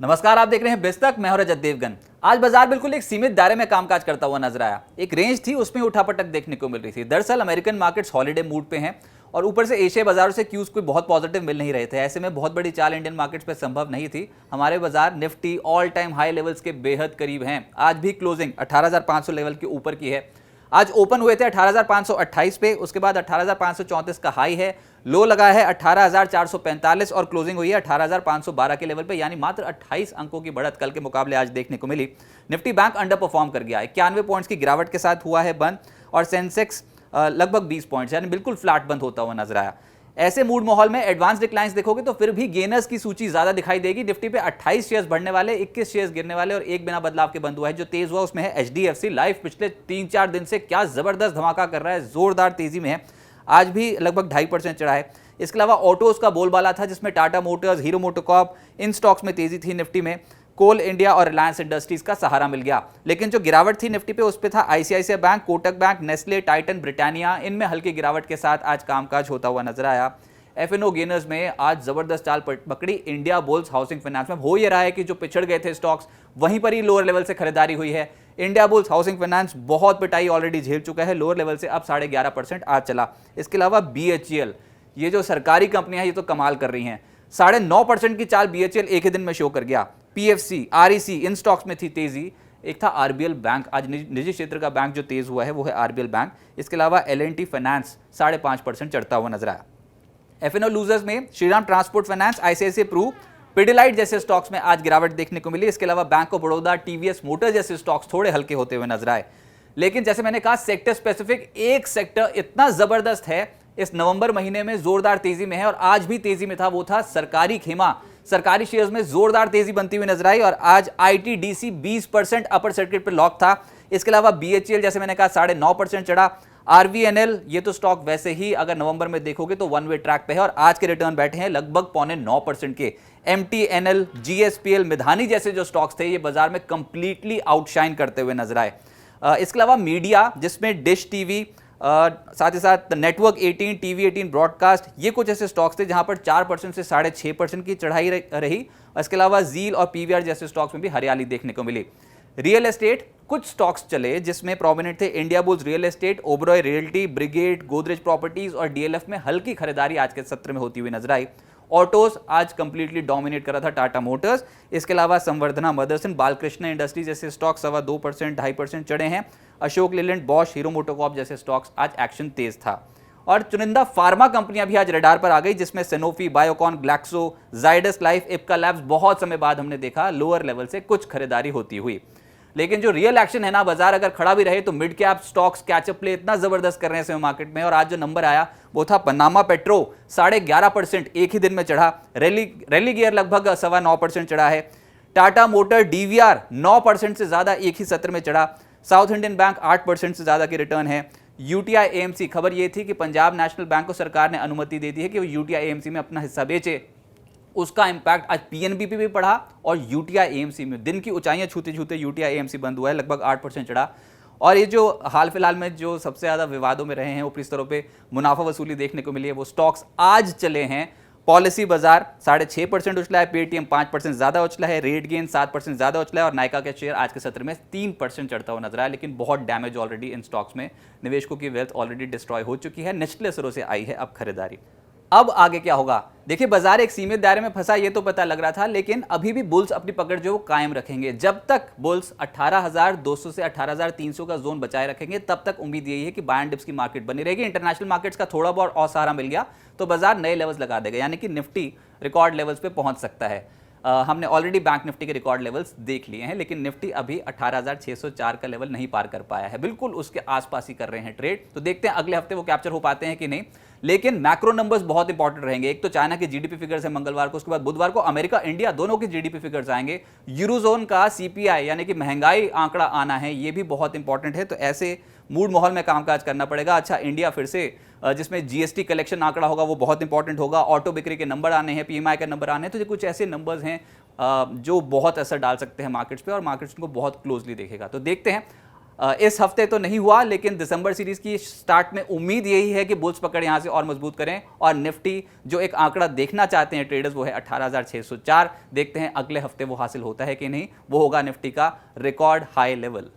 नमस्कार, आप देख रहे हैं बेस्तक। मैं हूं रजत देवगन। आज बाजार बिल्कुल एक सीमित दायरे में कामकाज करता हुआ नजर आया। एक रेंज थी, उसमें उठापटक देखने को मिल रही थी। दरअसल अमेरिकन मार्केट्स हॉलिडे मूड पे हैं और ऊपर से एशिया बाजारों से क्यूज कोई बहुत पॉजिटिव मिल नहीं रहे थे। ऐसे में बहुत बड़ी चाल इंडियन मार्केट्स पे संभव नहीं थी। हमारे बाजार Nifty all time high levels के बेहद करीब हैं। आज भी क्लोजिंग 18,500 लेवल के ऊपर की है। आज ओपन हुए थे 18,528 पे, उसके बाद 18,534 का हाई है, लो लगा है 18,445 और क्लोजिंग हुई है 18,512 के लेवल पे, यानी मात्र 28 अंकों की बढ़त कल के मुकाबले आज देखने को मिली। निफ्टी बैंक अंडर परफॉर्म कर गया, 91 पॉइंट्स की गिरावट के साथ हुआ है बंद और सेंसेक्स लगभग 20 पॉइंट्स यानी बिल्कुल फ्लैट बंद होता हुआ नजर आया। ऐसे मूड माहौल में एडवांस डिक्लाइंस देखोगे तो फिर भी गेनर्स की सूची ज्यादा दिखाई देगी। निफ्टी पे 28 शेयर्स बढ़ने वाले, 21 शेयर्स गिरने वाले और एक बिना बदलाव के बंद हुआ है। जो तेज हुआ उसमें है एचडीएफसी लाइफ। पिछले 3-4 दिन से क्या जबरदस्त धमाका कर रहा है, जोरदार तेजी में है। आज भी लगभग 2.5% चढ़ा है। इसके अलावा ऑटोज का बोलबाला था, जिसमें टाटा मोटर्स, हीरो मोटोकॉर्प, इन स्टॉक्स में तेजी थी। निफ्टी में कोल इंडिया और रिलायंस इंडस्ट्रीज का सहारा मिल गया। लेकिन जो गिरावट थी निफ्टी पे, उस पे था ICICI bank, Kotak bank, Nestle, Titan, Britannia. इनमें हल्की गिरावट के साथ आज कामकाज होता हुआ नजर आया। एफएनओ गेनर्स में आज जबरदस्त चाल पकड़ी इंडिया बुल्स हाउसिंग फाइनेंस में। हो ये रहा है कि जो पिछड़ गए थे स्टॉक्स, वहीं पर ही लोअर लेवल से खरीदारी हुई है। इंडिया बुल्स हाउसिंग फाइनेंस बहुत पिटाई ऑलरेडी झेल चुका है, लोअर लेवल से अब 11.5% आज चला। इसके अलावा बीएचईएल, ये जो सरकारी कंपनियां ये तो कमाल कर रही हैं। 9.5% की चाल बीएचईएल एक ही दिन में शो कर गया। पीएफसी, आरईसी, इन स्टॉक्स में थी तेजी। एक था आरबीएल बैंक, आज निजी क्षेत्र का बैंक जो तेज हुआ है वो है आरबीएल बैंक। इसके अलावा एलएनटी फाइनेंस 5.5% चढ़ता हुआ नजर आया। एफएनओ लूजर्स में Shriram transport finance, ICICI Pru, Pidilite जैसे स्टॉक्स में आज गिरावट देखने को मिली। इसके अलावा bank of Baroda, TVS motor जैसे स्टॉक्स थोड़े हल्के होते हुए नजर आए। लेकिन जैसे मैंने कहा, सेक्टर स्पेसिफिक एक सेक्टर इतना जबरदस्त है, इस नवंबर महीने में जोरदार तेजी में है और आज भी तेजी में था। वो था सरकारी खेमा। सरकारी शेयर्स में जोरदार तेजी बनती हुई नजर आई और आज आईटीडीसी 20% अपर सर्किट पर लॉक था। इसके अलावा बीएचईएल जैसे मैंने कहा 9.5% चढ़ा। आरवीएनएल, ये तो स्टॉक वैसे ही अगर नवंबर में देखोगे तो वन वे ट्रैक पे है और आज के रिटर्न बैठे हैं लगभग 9.25% के। एमटीएनएल, जीएसपीएल, मिधानी जैसे जो स्टॉक्स थे ये बाजार में कंप्लीटली आउटशाइन करते हुए नजर आए। इसके अलावा मीडिया, जिसमें डिश टीवी, साथ ही साथ नेटवर्क 18, टीवी 18, ब्रॉडकास्ट, ये कुछ ऐसे स्टॉक्स थे जहां पर 4% से 6.5% की चढ़ाई रही। इसके अलावा जील और पीवीआर जैसे स्टॉक्स में भी हरियाली देखने को मिली। रियल एस्टेट, कुछ स्टॉक्स चले जिसमें प्रोमिनेंट थे India bulls real estate, Oberoi realty, brigade, Godrej properties और डीएलएफ में हल्की खरीदारी आज के सत्र में होती हुई नजर आई। ऑटोज आज कंप्लीटली डोमिनेट कर रहा था टाटा मोटर्स। इसके अलावा संवर्धना मदरसन, बालकृष्ण इंडस्ट्रीज जैसे स्टॉक 2.25%, 2.5% चढ़े हैं। Ashok Leyland, Bosch, hero MotoCorp जैसे स्टॉक्स आज एक्शन तेज था। और चुनिंदा फार्मा कंपनियां भी आज रडार पर आ गई, जिसमें सेनोफी, Biocon, Glaxo, Zydus life, Ipca labs. बहुत समय बाद हमने देखा लोअर लेवल से कुछ खरीदारी होती हुई। लेकिन जो रियल एक्शन है ना, बाजार अगर खड़ा भी रहे तो mid cap stocks catch up play इतना जबरदस्त कर रहे हैं मार्केट में। और आज जो नंबर आया वो था पनामा पेट्रो, 11.5% एक ही दिन में चढ़ा। रैली गियर लगभग 9.25% चढ़ा है। टाटा मोटर डीवीआर 9% से ज्यादा एक ही सत्र में चढ़ा। साउथ इंडियन बैंक 8% से ज्यादा की रिटर्न है। यूटीआई एएमसी, खबर यह थी कि पंजाब नेशनल बैंक को सरकार ने अनुमति दे दी है कि वो यूटीआई एएमसी में अपना हिस्सा बेचे। उसका इंपैक्ट आज पीएनबी पे भी पड़ा और यूटीआई एएमसी में दिन की ऊंचाइयां छूते छूते यूटीआई एएमसी बंद हुआ है, लगभग 8% चढ़ा। और ये जो हाल फिलहाल में जो सबसे ज्यादा विवादों में रहे हैं, ऊपरी स्तरों पे मुनाफा वसूली देखने को मिली है, वो स्टॉक्स आज चले हैं। पॉलिसी बाजार 6.5% उछला है, पेटीएम 5% ज्यादा उछला है, रेट गेन 7% ज्यादा उछला है और नायका के शेयर आज के सत्र में 3% चढ़ता हुआ नजर आया। लेकिन बहुत डैमेज ऑलरेडी इन स्टॉक्स में, निवेशकों की वेल्थ ऑलरेडी डिस्ट्रॉय हो चुकी है, निचले स्तरों से आई है अब खरीदारी। अब आगे क्या होगा? देखिए, बाजार एक सीमित दायरे में फंसा ये तो पता लग रहा था, लेकिन अभी भी बुल्स अपनी पकड़ जो कायम रखेंगे। जब तक बुल्स 18,200 से 18,300 का जोन बचाए रखेंगे, तब तक उम्मीद यही है कि बाय एंड डिप्स की मार्केट बनी रहेगी। इंटरनेशनल मार्केट्स का थोड़ा बहुत और सहारा मिल गया तो बाजार नए लेवल्स लगा देगा, यानी कि निफ्टी रिकॉर्ड लेवल्स पे पहुंच सकता है। हमने ऑलरेडी बैंक निफ्टी के रिकॉर्ड लेवल्स देख लिए हैं, लेकिन निफ्टी अभी 18,604 का लेवल नहीं पार कर पाया है, बिल्कुल उसके आसपास ही कर रहे हैं ट्रेड। तो देखते हैं अगले हफ्ते वो कैप्चर हो पाते हैं कि नहीं। लेकिन मैक्रो नंबर्स बहुत इंपॉर्टेंट रहेंगे। एक तो चाइना के जीडीपी फिगर्स है मंगलवार को, उसके बाद बुधवार को अमेरिका, इंडिया दोनों के जीडीपी फिगर्स आएंगे। यूरोजोन का सीपीआई यानी कि महंगाई आंकड़ा आना है, ये भी बहुत इंपॉर्टेंट है। तो ऐसे मूड माहौल में कामकाज करना पड़ेगा। अच्छा, इंडिया फिर से जिसमें जीएसटी कलेक्शन आंकड़ा होगा वो बहुत इंपॉर्टेंट होगा। ऑटो बिक्री के नंबर आने हैं, पीएमआई के नंबर आने हैं। तो ये कुछ ऐसे नंबर्स हैं जो बहुत असर डाल सकते हैं मार्केट्स पे और मार्केट्स को बहुत क्लोजली देखेगा। तो देखते हैं इस हफ्ते तो नहीं हुआ, लेकिन दिसंबर सीरीज की स्टार्ट में उम्मीद यही है कि बुल्स पकड़ यहां से और मजबूत करें और निफ्टी जो एक आंकड़ा देखना चाहते हैं ट्रेडर्स वो है 18,604। देखते हैं अगले हफ्ते वो हासिल होता है कि नहीं। वो होगा निफ्टी का रिकॉर्ड हाई लेवल।